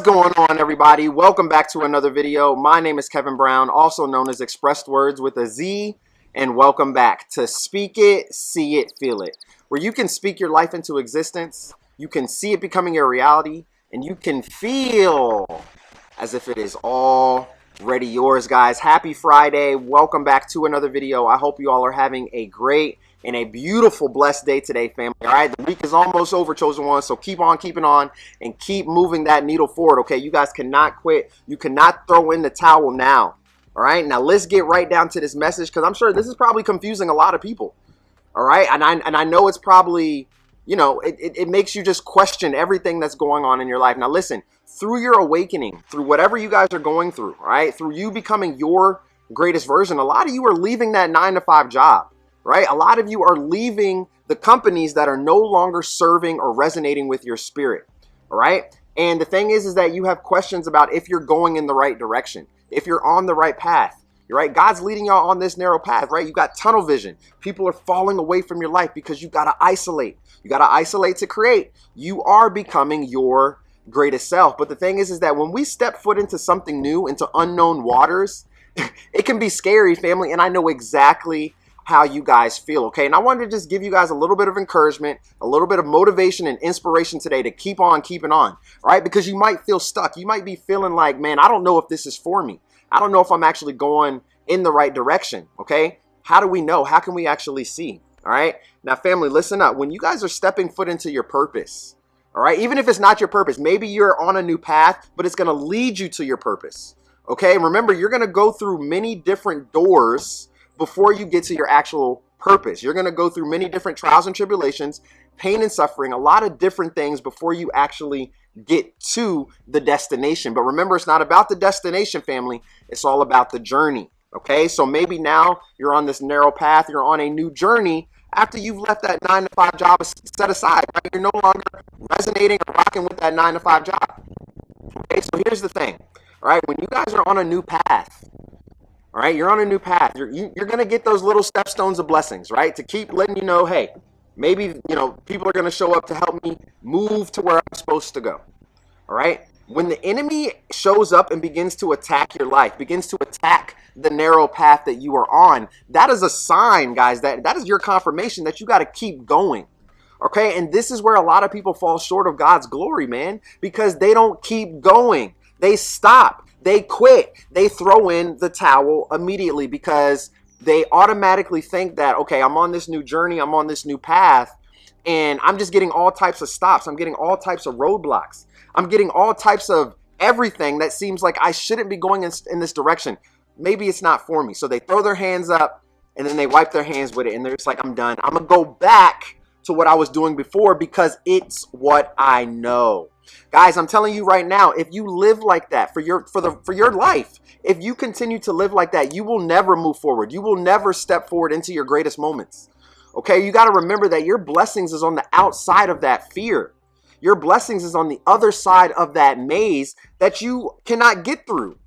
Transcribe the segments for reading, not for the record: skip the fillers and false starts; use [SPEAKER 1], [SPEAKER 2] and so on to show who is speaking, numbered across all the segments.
[SPEAKER 1] going on, everybody? Welcome back to another video. My name is Kevin Brown, also known as ExpressedWordz with a Z, and welcome back to Speak It, See It, Feel It, where you can speak your life into existence, you can see it becoming a reality, and you can feel as if it is already yours, guys. Happy Friday. Welcome back to another video. I hope you all are having a great and a beautiful, blessed day today, family. All right, the week is almost over, chosen ones, so keep on keeping on and keep moving that needle forward, okay? You guys cannot quit. You cannot throw in the towel now, all right? Now, let's get right down to this message because I'm sure this is probably confusing a lot of people, all right? And I know it's probably, you know, it makes you just question everything that's going on in your life. Now, listen, through your awakening, through whatever you guys are going through, all right, through you becoming your greatest version, a lot of you are leaving that 9-to-5 job. Right? A lot of you are leaving the companies that are no longer serving or resonating with your spirit. All right. And the thing is that you have questions about if you're going in the right direction, if you're on the right path. You're right. God's leading y'all on this narrow path, right? You got tunnel vision. People are falling away from your life because you got to isolate. You got to isolate to create. You are becoming your greatest self. But the thing is that when we step foot into something new, into unknown waters, it can be scary, family. And I know exactly how you guys feel, okay? And I wanted to just give you guys a little bit of encouragement, a little bit of motivation and inspiration today to keep on keeping on, right? Because you might feel stuck. You might be feeling like, man, I don't know if this is for me. I don't know if I'm actually going in the right direction, okay? How do we know? How can we actually see, all right? Now, family, listen up. When you guys are stepping foot into your purpose, all right, even if it's not your purpose, maybe you're on a new path, but it's going to lead you to your purpose, okay? Remember, you're going to go through many different doors before you get to your actual purpose. You're going to go through many different trials and tribulations, pain and suffering, a lot of different things before you actually get to the destination. But remember, it's not about the destination, family. It's all about the journey. Okay, so maybe now you're on this narrow path. You're on a new journey after you've left that 9-to-5 job set aside. Right? You're no longer resonating or rocking with that 9-to-5 job. Okay, so here's the thing. All right, when you guys are on a new path, all right, you're on a new path. You're going to get those little stepstones of blessings, right? To keep letting you know, hey, maybe, you know, people are going to show up to help me move to where I'm supposed to go. All right. When the enemy shows up and begins to attack your life, begins to attack the narrow path that you are on, that is a sign, guys, that is your confirmation that you got to keep going. Okay. And this is where a lot of people fall short of God's glory, man, because they don't keep going. They stop. They quit. They throw in the towel immediately because they automatically think that, okay, I'm on this new journey, I'm on this new path, and I'm just getting all types of stops. I'm getting all types of roadblocks. I'm getting all types of everything that seems like I shouldn't be going in this direction. Maybe it's not for me. So they throw their hands up and then they wipe their hands with it and they're just like, I'm done. I'm going to go back to what I was doing before because it's what I know. Guys, I'm telling you right now, if you live like that for your life, if you continue to live like that, you will never move forward. You will never step forward into your greatest moments. Okay, you got to remember that your blessings is on the outside of that fear. Your blessings is on the other side of that maze that you cannot get through,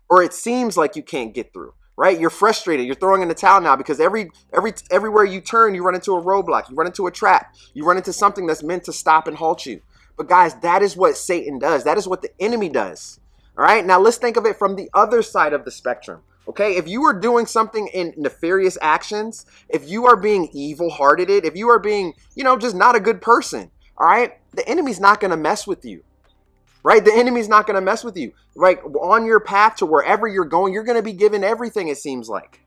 [SPEAKER 1] or it seems like you can't get through. Right? You're frustrated. You're throwing in the towel now because everywhere you turn, you run into a roadblock. You run into a trap. You run into something that's meant to stop and halt you. But guys, that is what Satan does. That is what the enemy does. All right. Now let's think of it from the other side of the spectrum. Okay. If you are doing something in nefarious actions, if you are being evil-hearted, if you are being, you know, just not a good person, all right, the enemy's not going to mess with you. Right? The enemy's not going to mess with you. Right? On your path to wherever you're going, you're going to be given everything, it seems like.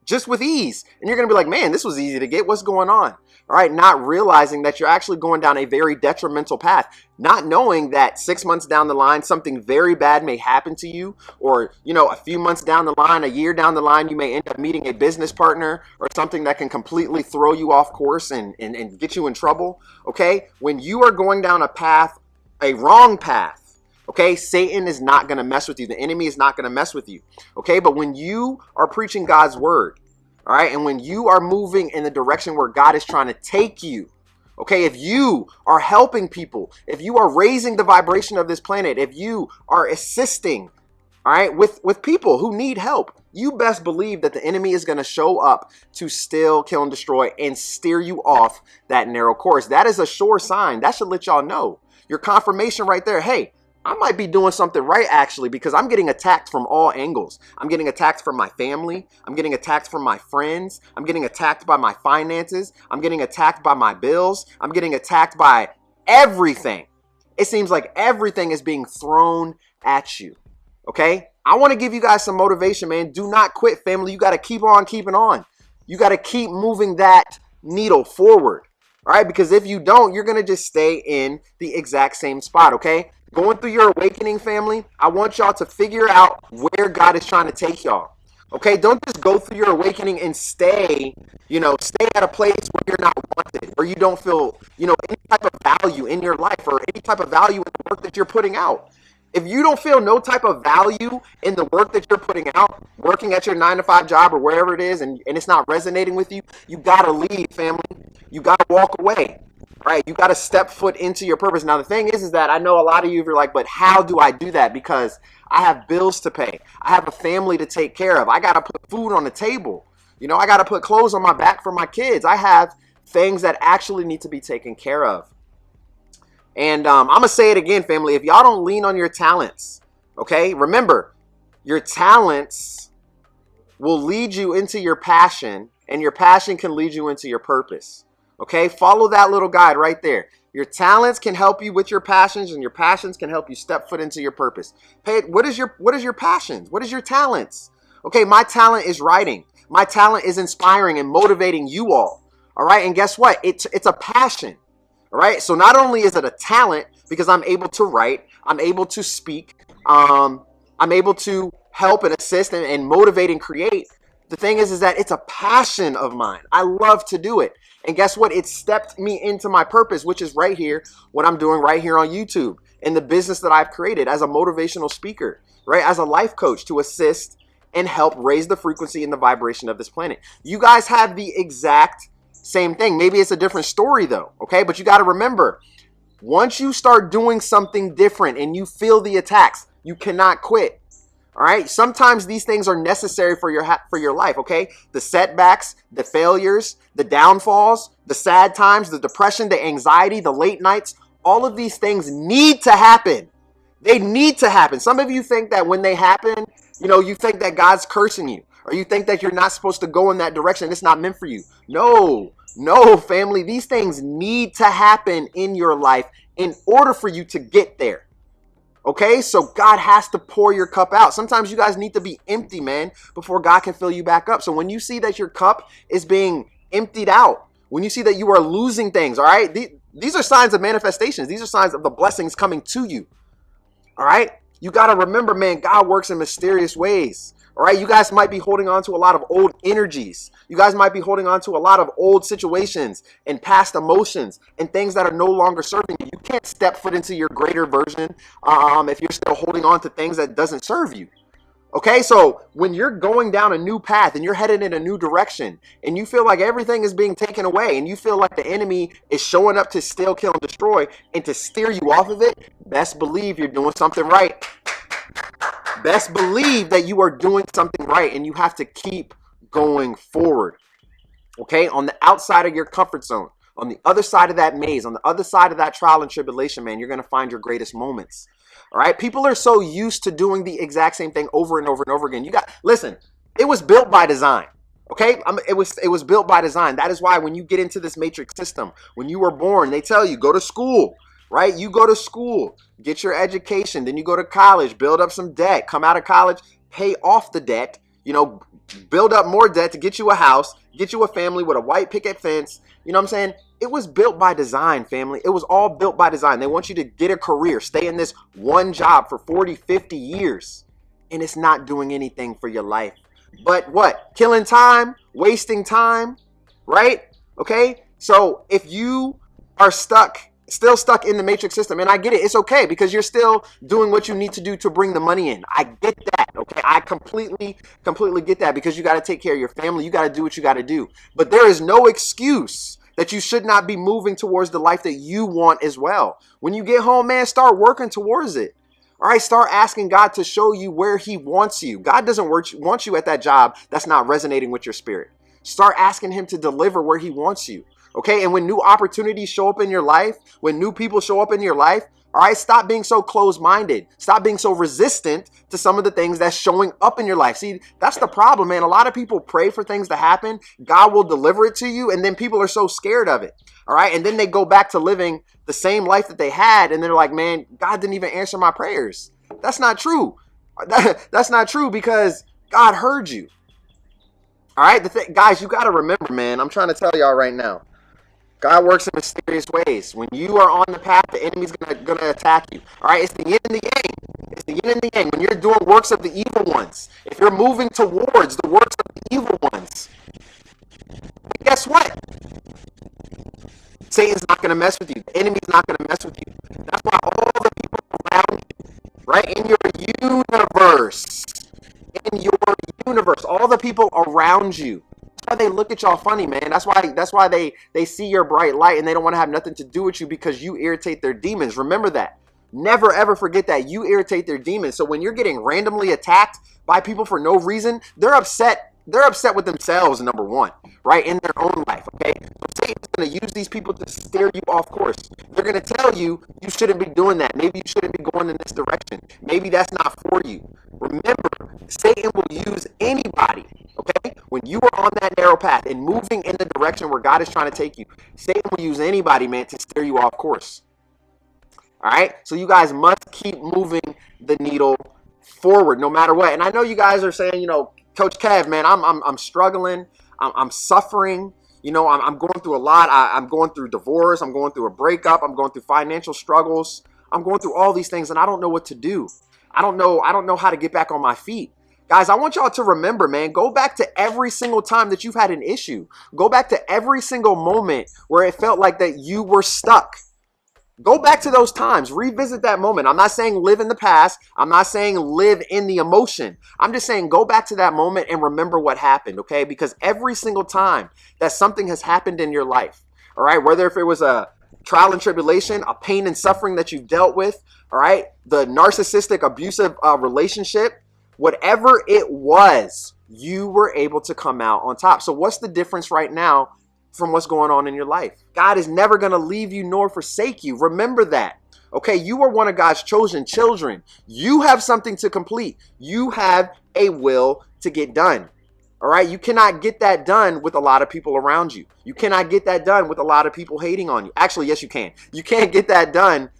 [SPEAKER 1] Just with ease. And you're going to be like, man, this was easy to get. What's going on? All right. Not realizing that you're actually going down a very detrimental path. Not knowing that 6 months down the line, something very bad may happen to you. Or, you know, a few months down the line, a year down the line, you may end up meeting a business partner or something that can completely throw you off course and get you in trouble. Okay. When you are going down a path, a wrong path, okay, Satan is not going to mess with you. The enemy is not going to mess with you, okay? But when you are preaching God's word, all right, and when you are moving in the direction where God is trying to take you, okay, if you are helping people, if you are raising the vibration of this planet, if you are assisting, all right, with people who need help, you best believe that the enemy is going to show up to steal, kill, and destroy and steer you off that narrow course. That is a sure sign. That should let y'all know. Your confirmation right there. Hey, I might be doing something right actually, because I'm getting attacked from all angles. I'm getting attacked from my family. I'm getting attacked from my friends. I'm getting attacked by my finances. I'm getting attacked by my bills. I'm getting attacked by everything. It seems like everything is being thrown at you. Okay? I want to give you guys some motivation, man. Do not quit, family. You got to keep on keeping on. You got to keep moving that needle forward. All right? Because if you don't, you're going to just stay in the exact same spot. Okay? Going through your awakening, family, I want y'all to figure out where God is trying to take y'all. Okay? Don't just go through your awakening and stay at a place where you're not wanted, where you don't feel, any type of value in your life or any type of value in the work that you're putting out. If you don't feel no type of value in the work that you're putting out, working at your 9-to-5 job or wherever it is, and it's not resonating with you, you got to leave, family. You got to walk away. All right, you got to step foot into your purpose. Now, the thing is that I know a lot of you are like, but how do I do that? Because I have bills to pay. I have a family to take care of. I got to put food on the table. I got to put clothes on my back for my kids. I have things that actually need to be taken care of. And I'm going to say it again, family. If y'all don't lean on your talents, okay, remember, your talents will lead you into your passion, and your passion can lead you into your purpose. Okay, follow that little guide right there. Your talents can help you with your passions, and your passions can help you step foot into your purpose. What is your passions? What is your talents? Okay, my talent is writing. My talent is inspiring and motivating you all. All right, and guess what? It's a passion. All right, so not only is it a talent because I'm able to write, I'm able to speak, I'm able to help and assist and motivate and create. The thing is that it's a passion of mine. I love to do it. And guess what? It stepped me into my purpose, which is right here, what I'm doing right here on YouTube, in the business that I've created as a motivational speaker, right? As a life coach to assist and help raise the frequency and the vibration of this planet. You guys have the exact same thing. Maybe it's a different story though, okay? But you got to remember, once you start doing something different and you feel the attacks, you cannot quit. All right. Sometimes these things are necessary for your life. Okay. The setbacks, the failures, the downfalls, the sad times, the depression, the anxiety, the late nights, all of these things need to happen. They need to happen. Some of you think that when they happen, you think that God's cursing you, or you think that you're not supposed to go in that direction. It's not meant for you. No, family. These things need to happen in your life in order for you to get there. Okay, so God has to pour your cup out. Sometimes you guys need to be empty, man, before God can fill you back up. So when you see that your cup is being emptied out, when you see that you are losing things, all right, these are signs of manifestations. These are signs of the blessings coming to you. All right, you got to remember, man, God works in mysterious ways. All right, you guys might be holding on to a lot of old energies. You guys might be holding on to a lot of old situations and past emotions and things that are no longer serving you. You can't step foot into your greater version if you're still holding on to things that doesn't serve you. Okay, so when you're going down a new path and you're headed in a new direction and you feel like everything is being taken away and you feel like the enemy is showing up to steal, kill, and destroy and to steer you off of it, best believe you're doing something right. Best believe that you are doing something right, and you have to keep going forward. Okay, on the outside of your comfort zone, on the other side of that maze, on the other side of that trial and tribulation, man, you're going to find your greatest moments. All right, people are so used to doing the exact same thing over and over and over again. Listen, it was built by design. Okay, it was built by design. That is why when you get into this matrix system, when you were born, they tell you go to school. Right? You go to school, get your education, then you go to college, build up some debt, come out of college, pay off the debt, build up more debt to get you a house, get you a family with a white picket fence. You know what I'm saying? It was built by design, family. It was all built by design. They want you to get a career, stay in this one job for 40, 50 years, and it's not doing anything for your life. But what? Killing time, wasting time, right? Okay? So if you are still stuck in the matrix system, and I get it, it's okay because you're still doing what you need to do to bring the money in. I get that, okay? I completely get that because you got to take care of your family. You got to do what you got to do. But there is no excuse that you should not be moving towards the life that you want as well. When you get home, man, start working towards it. All right, start asking God to show you where he wants you. God doesn't want you at that job that's not resonating with your spirit. Start asking him to deliver where he wants you. Okay, and when new opportunities show up in your life, when new people show up in your life, all right, stop being so closed-minded. Stop being so resistant to some of the things that's showing up in your life. See, that's the problem, man. A lot of people pray for things to happen. God will deliver it to you, and then people are so scared of it. All right, and then they go back to living the same life that they had, and they're like, man, God didn't even answer my prayers. That's not true. That's not true because God heard you. All right, guys, you got to remember, man, I'm trying to tell y'all right now. God works in mysterious ways. When you are on the path, the enemy's gonna attack you. All right, it's the yin and the yang. It's the yin and the yang. When you're doing works of the evil ones, if you're moving towards the works of the evil ones, guess what? Satan's not gonna mess with you. The enemy's not gonna mess with you. That's why all the people around you, right, in your universe, all the people around you. Why they look at y'all funny, man. That's why they see your bright light and they don't want to have nothing to do with you because you irritate their demons. Remember that. Never ever forget that. You irritate their demons. So when you're getting randomly attacked by people for no reason, they're upset. They're upset with themselves, number one, right, in their own life, okay? So Satan's going to use these people to steer you off course. They're going to tell you you shouldn't be doing that. Maybe you shouldn't be going in this direction. Maybe that's not for you. Remember, Satan will use anybody, okay? When you are on that narrow path and moving in the direction where God is trying to take you, Satan will use anybody, man, to steer you off course. All right? So you guys must keep moving the needle forward no matter what. And I know you guys are saying, Coach Kev, man, I'm struggling. I'm suffering. I'm going through a lot. I'm going through divorce. I'm going through a breakup. I'm going through financial struggles. I'm going through all these things, and I don't know what to do. I don't know how to get back on my feet. Guys, I want y'all to remember, man, go back to every single time that you've had an issue. Go back to every single moment where it felt like that you were stuck. Go back to those times. Revisit that moment. I'm not saying live in the past. I'm not saying live in the emotion. I'm just saying go back to that moment and remember what happened, okay? Because every single time that something has happened in your life, all right, whether if it was a trial and tribulation, a pain and suffering that you've dealt with, all right, the narcissistic, abusive relationship, whatever it was, you were able to come out on top. So what's the difference right now from what's going on in your life? God is never going to leave you nor forsake you. Remember that. Okay, you are one of God's chosen children. You have something to complete. You have a will to get done. All right, you cannot get that done with a lot of people around you. You cannot get that done with a lot of people hating on you. Actually, yes, you can. You can't get that done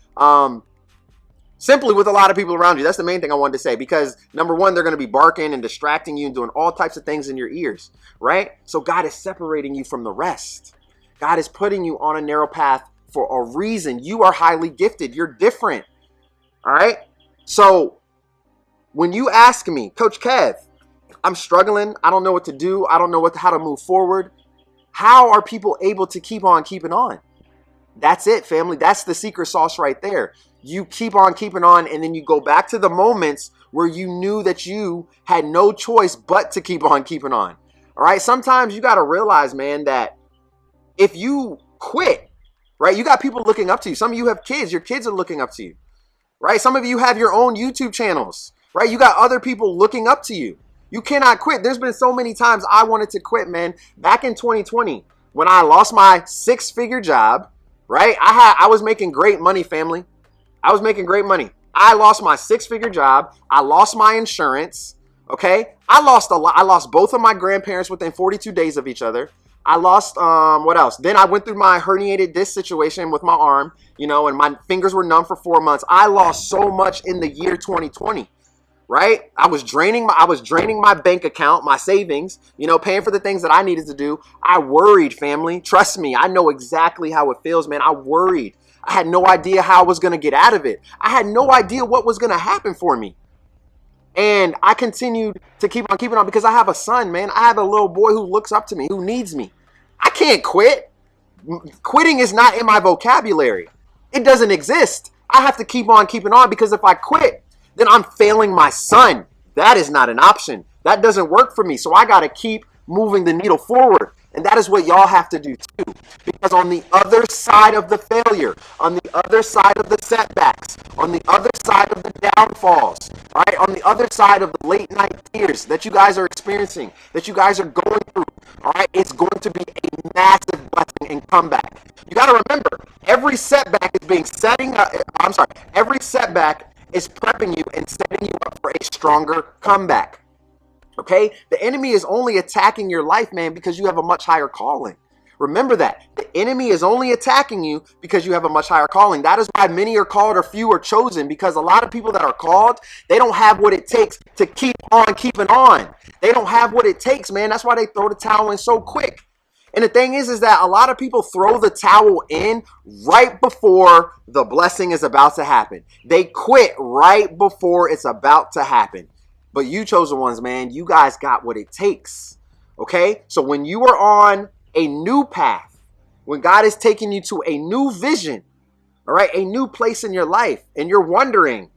[SPEAKER 1] simply with a lot of people around you. That's the main thing I wanted to say, because number one, they're going to be barking and distracting you and doing all types of things in your ears, right? So God is separating you from the rest. God is putting you on a narrow path for a reason. You are highly gifted. You're different, all right? So when you ask me, Coach Kev, I'm struggling. I don't know what to do. I don't know how to move forward. How are people able to keep on keeping on? That's it, family. That's the secret sauce right there. You keep on keeping on, and then you go back to the moments where you knew that you had no choice but to keep on keeping on. All right? Sometimes you got to realize, man, that if you quit, right, you got people looking up to you. Some of you have kids. Your kids are looking up to you, right? Some of you have your own YouTube channels, right? You got other people looking up to you. You cannot quit. There's been so many times I wanted to quit, man. Back in 2020, when I lost my 6-figure job, right? I was making great money, family. I was making great money. I lost my 6-figure job. I lost my insurance. Okay. I lost a lot. I lost both of my grandparents within 42 days of each other. I lost, what else? Then I went through my herniated disc situation with my arm, and my fingers were numb for 4 months. I lost so much in the year 2020. Right? I was draining my bank account, my savings, paying for the things that I needed to do. I worried, family. Trust me, I know exactly how it feels, man. I worried. I had no idea how I was going to get out of it. I had no idea what was going to happen for me. And I continued to keep on keeping on because I have a son, man. I have a little boy who looks up to me, who needs me. I can't quit. Quitting is not in my vocabulary. It doesn't exist. I have to keep on keeping on, because if I quit, then I'm failing my son. That is not an option. That doesn't work for me. So I got to keep moving the needle forward. And that is what y'all have to do too. Because on the other side of the failure, on the other side of the setbacks, on the other side of the downfalls, all right, on the other side of the late night tears that you guys are experiencing, that you guys are going through, all right, it's going to be a massive blessing. and come back. You got to remember, every setback is every setback is prepping you and setting you up for a stronger comeback. Okay? The enemy is only attacking your life, man, because you have a much higher calling. Remember that. The enemy is only attacking you because you have a much higher calling. That is why many are called or few are chosen, because a lot of people that are called, they don't have what it takes to keep on keeping on. They don't have what it takes, man. That's why they throw the towel in so quick. And the thing is that a lot of people throw the towel in right before the blessing is about to happen. They quit right before it's about to happen. But you chosen ones, man, you guys got what it takes. Okay? So when you are on a new path, when God is taking you to a new vision, all right, a new place in your life, and you're wondering,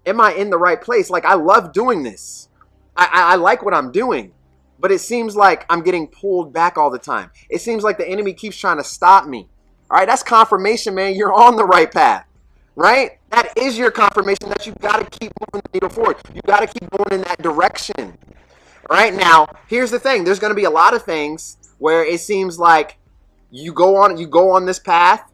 [SPEAKER 1] am I in the right place? Like, I love doing this. I like what I'm doing, but it seems like I'm getting pulled back all the time. It seems like the enemy keeps trying to stop me. All right, that's confirmation, man. You're on the right path, right? That is your confirmation that you got to keep moving the needle forward. You got to keep going in that direction. All right, now, here's the thing. There's going to be a lot of things where it seems like you go on this path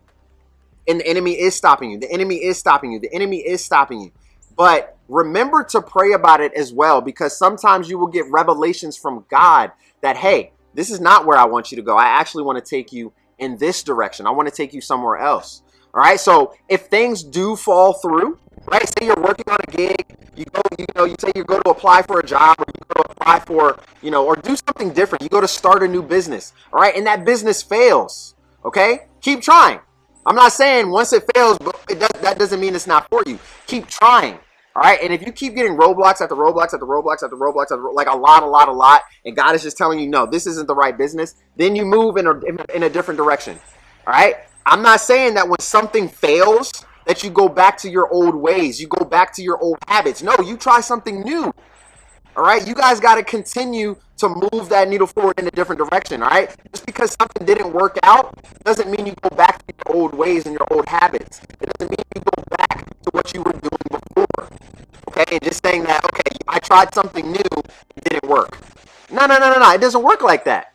[SPEAKER 1] and the enemy is stopping you. The enemy is stopping you. The enemy is stopping you. But remember to pray about it as well, because sometimes you will get revelations from God that, hey, this is not where I want you to go. I actually want to take you in this direction. I want to take you somewhere else. All right. So if things do fall through, right? Say you're working on a gig, you say you go to apply for a job, or you go to apply for, or do something different. You go to start a new business. All right. And that business fails. Okay. Keep trying. I'm not saying once it fails, but that doesn't mean it's not for you. Keep trying. All right. And if you keep getting roadblocks after roadblocks after roadblocks after roadblocks, like a lot, and God is just telling you, no, this isn't the right business, then you move in a different direction. All right. I'm not saying that when something fails that you go back to your old ways, you go back to your old habits. No, you try something new. All right. You guys got to continue to move that needle forward in a different direction. All right. Just because something didn't work out doesn't mean you go back to your old ways and your old habits. It doesn't mean you go back to what you were doing before. Okay. And just saying that, okay, I tried something new, it didn't work. No. It doesn't work like that.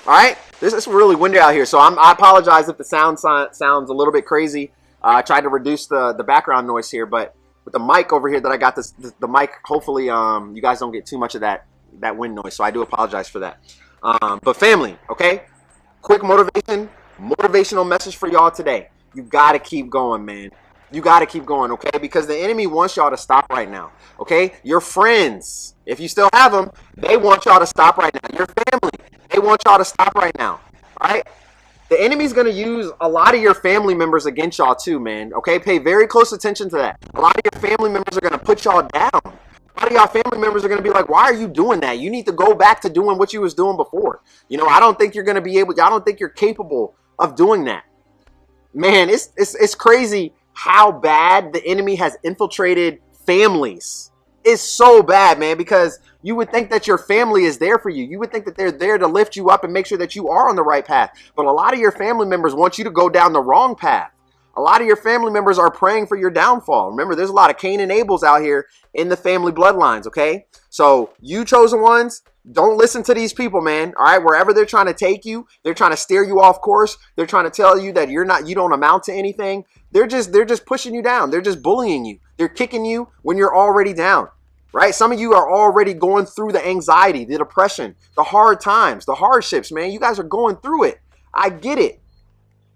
[SPEAKER 1] All right. This is really windy out here. So I apologize if the sound sounds a little bit crazy. I tried to reduce the background noise here, but with the mic over here that I got the mic, hopefully you guys don't get too much of that wind noise. So I do apologize for that. But family, okay, quick motivational message for y'all today. You got to keep going, man. You got to keep going, okay? Because the enemy wants y'all to stop right now, okay? Your friends, if you still have them, they want y'all to stop right now. Your family, they want y'all to stop right now, all right? The enemy's going to use a lot of your family members against y'all too, man, okay? Pay very close attention to that. A lot of your family members are going to put y'all down. A lot of y'all family members are going to be like, why are you doing that? You need to go back to doing what you was doing before. I don't think you're going to be able to, I don't think you're capable of doing that. Man, it's crazy how bad the enemy has infiltrated families. It's so bad, man, because you would think that your family is there for you. You would think that they're there to lift you up and make sure that you are on the right path. But a lot of your family members want you to go down the wrong path. A lot of your family members are praying for your downfall. Remember, there's a lot of Cain and Abels out here in the family bloodlines, okay? So you chosen ones, don't listen to these people, man. All right, wherever they're trying to take you, they're trying to steer you off course. They're trying to tell you that you don't amount to anything. They're just pushing you down. They're just bullying you. They're kicking you when you're already down. Right? Some of you are already going through the anxiety, the depression, the hard times, the hardships, man. You guys are going through it. I get it.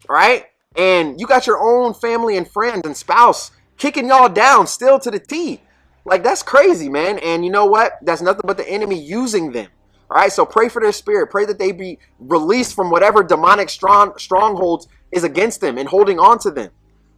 [SPEAKER 1] All right? And you got your own family and friends and spouse kicking y'all down still to the T. Like, that's crazy, man. And you know what? That's nothing but the enemy using them. All right? So pray for their spirit. Pray that they be released from whatever demonic strongholds is against them and holding on to them.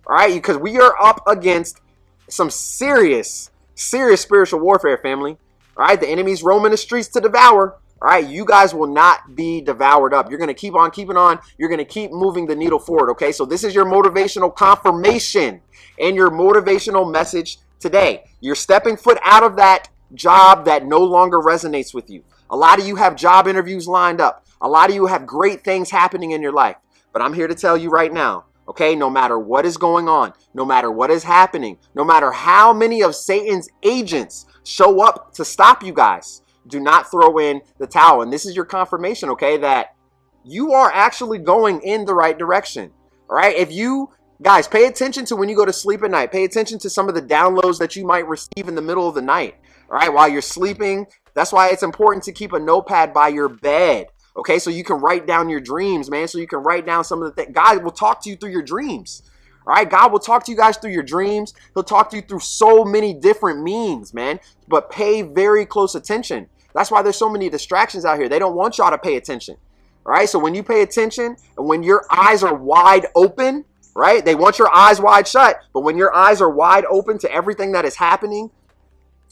[SPEAKER 1] All right? Because we are up against some serious spiritual warfare, family. All right, the enemy's roaming the streets to devour. All right, you guys will not be devoured up. You're going to keep on keeping on. You're going to keep moving the needle forward, okay? So this is your motivational confirmation and your motivational message today. You're stepping foot out of that job that no longer resonates with you. A lot of you have job interviews lined up. A lot of you have great things happening in your life. But I'm here to tell you right now, okay, no matter what is going on, no matter what is happening, no matter how many of Satan's agents show up to stop you guys, do not throw in the towel. And this is your confirmation, okay, that you are actually going in the right direction. All right. If you guys pay attention to when you go to sleep at night, pay attention to some of the downloads that you might receive in the middle of the night. All right. While you're sleeping. That's why it's important to keep a notepad by your bed. Okay. So you can write down your dreams, man. So you can write down some of the things. God will talk to you through your dreams. All right. God will talk to you guys through your dreams. He'll talk to you through so many different means, man. But pay very close attention. That's why there's so many distractions out here. They don't want y'all to pay attention. All right. So when you pay attention and when your eyes are wide open, right? They want your eyes wide shut. But when your eyes are wide open to everything that is happening,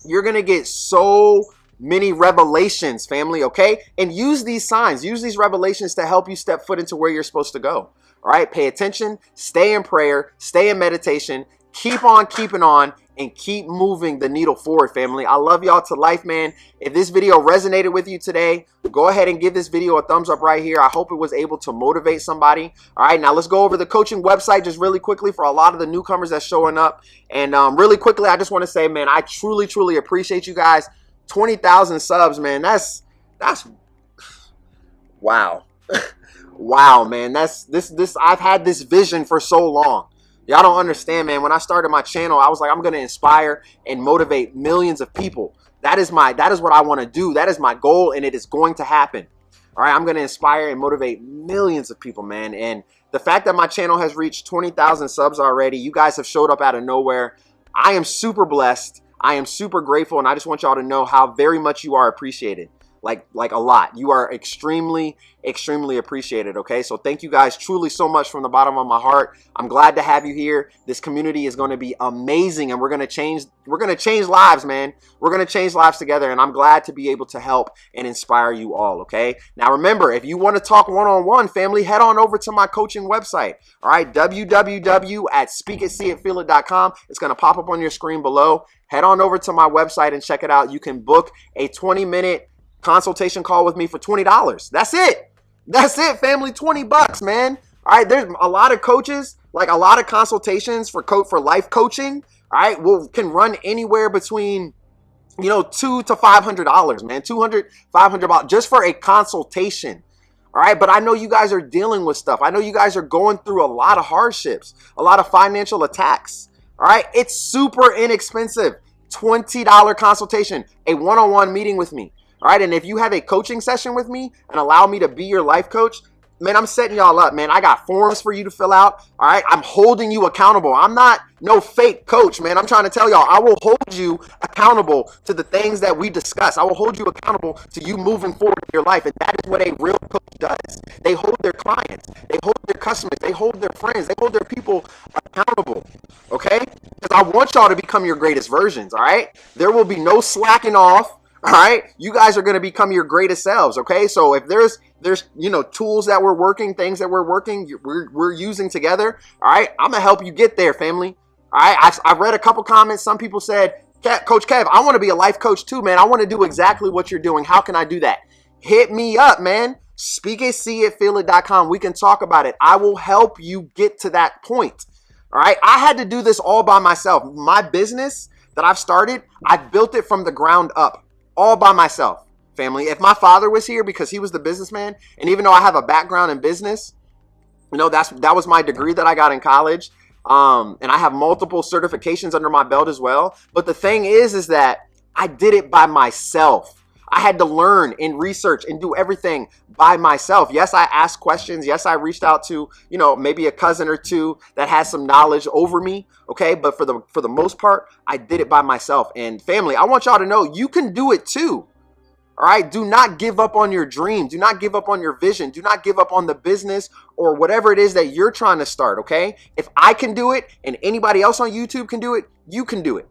[SPEAKER 1] you're going to get so many revelations, family. Okay. And use these signs, use these revelations to help you step foot into where you're supposed to go. All right. Pay attention, stay in prayer, stay in meditation, keep on keeping on, and keep moving the needle forward, family. I love y'all to life, man. If this video resonated with you today, go ahead and give this video a thumbs up right here. I hope it was able to motivate somebody. All right, now let's go over the coaching website just really quickly for a lot of the newcomers that's showing up. And really quickly, I just want to say, man, I truly, truly appreciate you guys. 20,000 subs, man. That's wow. Wow, man. I've had this vision for so long. Y'all don't understand, man. When I started my channel, I was like, I'm going to inspire and motivate millions of people. That is what I want to do. That is my goal, and it is going to happen. All right, I'm going to inspire and motivate millions of people, man. And the fact that my channel has reached 20,000 subs already, you guys have showed up out of nowhere. I am super blessed. I am super grateful, and I just want y'all to know how very much you are appreciated. Like a lot. You are extremely, extremely appreciated. Okay. So thank you guys truly so much from the bottom of my heart. I'm glad to have you here. This community is going to be amazing, and we're going to change lives, man. We're going to change lives together, and I'm glad to be able to help and inspire you all. Okay. Now remember, if you want to talk one-on-one, family, head on over to my coaching website. All right. www.speakitseeitfeelit.com. It's going to pop up on your screen below. Head on over to my website and check it out. You can book a 20-minute consultation call with me for $20. That's it. That's it, family. $20, man. All right. There's a lot of coaches, like a lot of consultations for life coaching. All right. Can run anywhere between, $200 to $500, man. $200, $500 just for a consultation. All right. But I know you guys are dealing with stuff. I know you guys are going through a lot of hardships, a lot of financial attacks. All right. It's super inexpensive. $20 consultation, a one-on-one meeting with me. All right, and if you have a coaching session with me and allow me to be your life coach, man, I'm setting y'all up, man. I got forms for you to fill out. All right, I'm holding you accountable. I'm not no fake coach, man. I'm trying to tell y'all, I will hold you accountable to the things that we discuss. I will hold you accountable to you moving forward in your life, and that is what a real coach does. They hold their clients, they hold their customers, they hold their friends, they hold their people accountable, okay? Because I want y'all to become your greatest versions, all right? There will be no slacking off. All right. You guys are going to become your greatest selves. Okay. So if there's tools that we're working, things that we're using together. All right. I'm going to help you get there, family. All right. I've read a couple comments. Some people said, Coach Kev, I want to be a life coach too, man. I want to do exactly what you're doing. How can I do that? Hit me up, man. SpeakItSeeItFeelIt.com. We can talk about it. I will help you get to that point. All right. I had to do this all by myself. My business that I've started, I've built it from the ground up. All by myself, family. If my father was here because he was the businessman, and even though I have a background in business, that was my degree that I got in college, and I have multiple certifications under my belt as well. But the thing is that I did it by myself. I had to learn and research and do everything by myself. Yes, I asked questions. Yes, I reached out to, maybe a cousin or two that has some knowledge over me. Okay. But for the most part, I did it by myself. And family, I want y'all to know you can do it too. All right. Do not give up on your dream. Do not give up on your vision. Do not give up on the business or whatever it is that you're trying to start. Okay. If I can do it and anybody else on YouTube can do it, you can do it.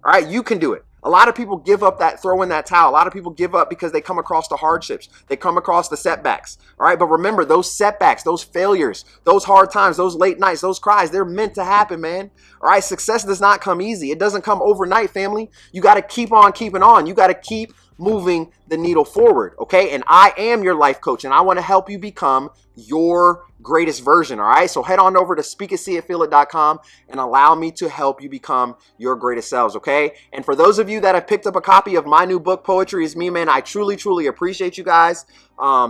[SPEAKER 1] All right. You can do it. A lot of people give up throw in that towel. A lot of people give up because they come across the hardships. They come across the setbacks. All right. But remember, those setbacks, those failures, those hard times, those late nights, those cries, they're meant to happen, man. All right. Success does not come easy. It doesn't come overnight, family. You got to keep on keeping on. You got to keep moving the needle forward. Okay. And I am your life coach, and I want to help you become your greatest version, all right? So head on over to speakitseeitfeelit.com and allow me to help you become your greatest selves, okay? And for those of you that have picked up a copy of my new book, Poetry Is Me, man, I truly, truly appreciate you guys.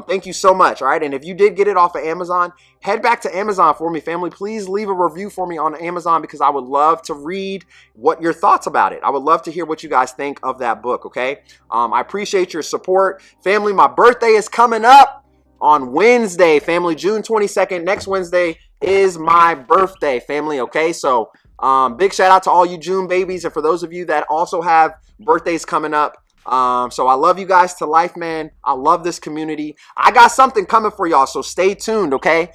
[SPEAKER 1] Thank you so much, all right? And if you did get it off of Amazon, head back to Amazon for me, family. Please leave a review for me on Amazon because I would love to read what your thoughts about it. I would love to hear what you guys think of that book, okay? I appreciate your support. Family, my birthday is coming up on Wednesday, family, June 22nd. Next Wednesday is my birthday, family, okay? So big shout out to all you June babies, and for those of you that also have birthdays coming up. So I love you guys to life, man. I love this community. I got something coming for y'all, so stay tuned, okay?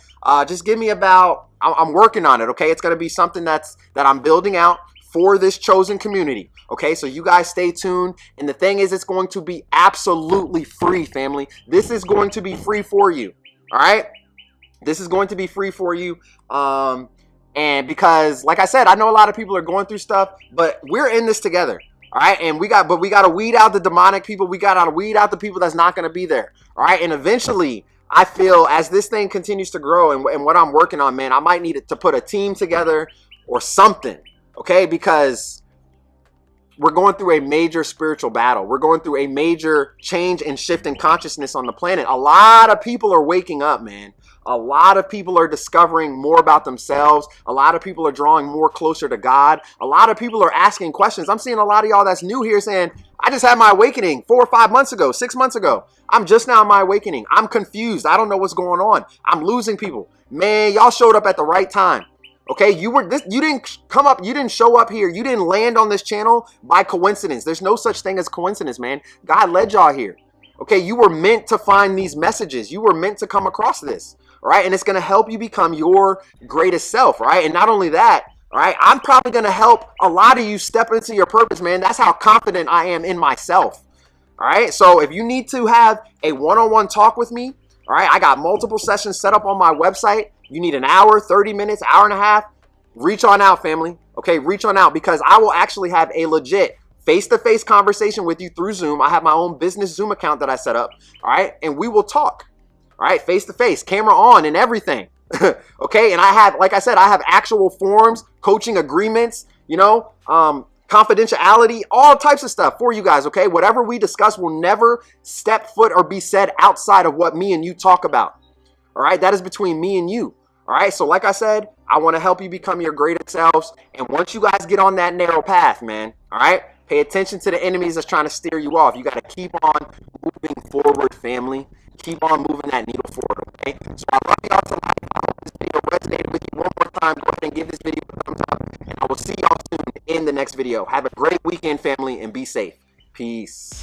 [SPEAKER 1] Just give me about, I'm working on it, okay? It's gonna be something that I'm building out for this chosen community, okay? So you guys stay tuned. And the thing is, it's going to be absolutely free, family. This is going to be free for you, all right? This is going to be free for you. And because, like I said, I know a lot of people are going through stuff, but we're in this together, all right? And we got to weed out the demonic people. We got to weed out the people that's not going to be there, all right? And eventually, I feel as this thing continues to grow and what I'm working on, man, I might need to put a team together or something, okay? Because we're going through a major spiritual battle. We're going through a major change and shift in consciousness on the planet. A lot of people are waking up, man. A lot of people are discovering more about themselves. A lot of people are drawing more closer to God. A lot of people are asking questions. I'm seeing a lot of y'all that's new here saying, I just had my awakening 4 or 5 months ago, 6 months ago. I'm just now in my awakening. I'm confused. I don't know what's going on. I'm losing people. Man, y'all showed up at the right time. Okay, you didn't come up, you didn't show up here, you didn't land on this channel by coincidence. There's no such thing as coincidence, man. God led y'all here. Okay, you were meant to find these messages. You were meant to come across this, all right? And it's gonna help you become your greatest self, right? And not only that, all right, I'm probably gonna help a lot of you step into your purpose, man. That's how confident I am in myself, all right? So if you need to have a one-on-one talk with me, all right, I got multiple sessions set up on my website. You need an hour, 30 minutes, hour and a half. Reach on out, family. Okay, reach on out because I will actually have a legit face-to-face conversation with you through Zoom. I have my own business Zoom account that I set up, all right? And we will talk, all right, face-to-face, camera on and everything, okay? And I have, like I said, I have actual forms, coaching agreements, you know, confidentiality, all types of stuff for you guys, okay? Whatever we discuss will never step foot or be said outside of what me and you talk about. All right, that is between me and you. All right, so like I said, I want to help you become your greatest selves. And once you guys get on that narrow path, man, all right, pay attention to the enemies that's trying to steer you off. You got to keep on moving forward, family. Keep on moving that needle forward, okay? So I love y'all to life. I hope this video resonated with you one more time. Go ahead and give this video a thumbs up. And I will see y'all soon in the next video. Have a great weekend, family, and be safe. Peace.